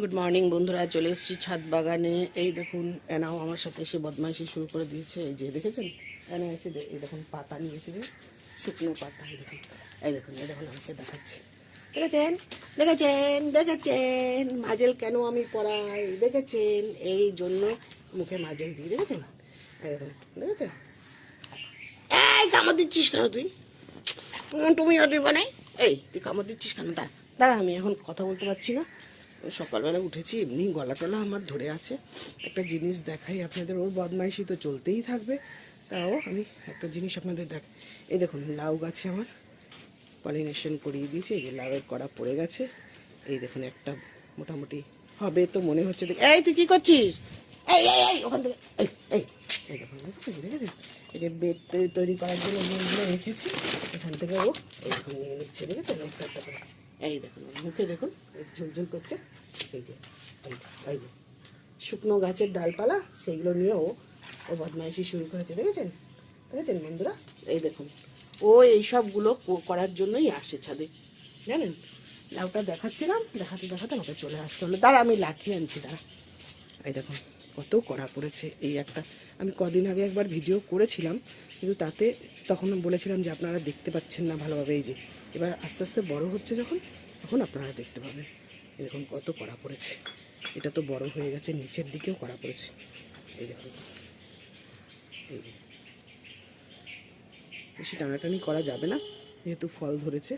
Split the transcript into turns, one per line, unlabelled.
Good morning বন্ধুরা, চলে এসেছি ছাদ বাগানে। এই দেখুন, এনাও আমার সাথে এসে বদমাইশি শুরু করে দিয়েছে। এই যে দেখেছেন, এনা এসে এই দেখুন পাতা নিয়েছে, শুকনো পাতা। এই দেখুন আমাকে দেখাচ্ছে। দেখেছেন দেখেছেন দেখেছেন মাজেল কেন আমি পড়াই, দেখেছেন? এই জন্য মুখে মাজেল দিই, দেখেছেন? এই দেখুন, দেখেছেন? এই কামড় দিচ্ছিস কেন তুই? তুমি আর দিবা না। এই তুই কামড় দিচ্ছিস কেন? দাঁড়া, আমি এখন কথা বলতে পারছি না। সকালবেলা উঠেছি, এমনি গলা টলা আমার ধরে আছে। একটা জিনিস দেখাই আপনাদের, ওর বদমাইশি তো চলতেই থাকবে। তাও আমি একটা জিনিস আপনাদের এই দেখুন, লাউ গাছে আমার পলিনেশন করিয়ে দিয়েছি। এই যে লাউয়ের কড়া পড়ে গেছে। এই দেখুন একটা মোটামুটি হবে তো মনে হচ্ছে। এই তুই কি করছিস? এই এই এই ওখান থেকে এই এই এই দেখুন, দেখেছেন? এই যে বেড তৈরি করার জন্য বেডগুলো রেখেছি, এখান থেকে ও এইরকম নিয়ে নিচ্ছে, দেখেছেন? একটা করে। এই দেখুন মুখে দেখুন ঝুলঝুল করছে। এই যে এই যে শুকনো গাছের ডালপালা, সেইগুলো নিয়েও ও বদমাইশি শুরু করেছে, দেখেছেন? দেখেছেন বন্ধুরা? এই দেখুন, ও এইসবগুলো করার জন্যই আসে ছাদে, জানেন? লাউটা দেখাচ্ছিলাম, দেখাতে দেখাতে আমাকে চলে আসতে হলো। দাঁড়া, আমি লাঠি আনছি, দাঁড়া। এই দেখুন কত কড়া পড়েছে। এই একটা আমি কদিন আগে একবার ভিডিও করেছিলাম, কিন্তু তাতে তখন বলেছিলাম যে আপনারা দেখতে পাচ্ছেন না ভালোভাবে। এই যে এবার আস্তে আস্তে বড় হচ্ছে যখন, তখন আপনারা দেখতে পাবেন। এই দেখুন কত কড়া পড়েছে। এটা তো বড় হয়ে গেছে, নিচের দিকেও কড়া পড়েছে। এই দেখুন, এই যে বেশি টানাটানি করা যাবে না যেহেতু ফল ধরেছে।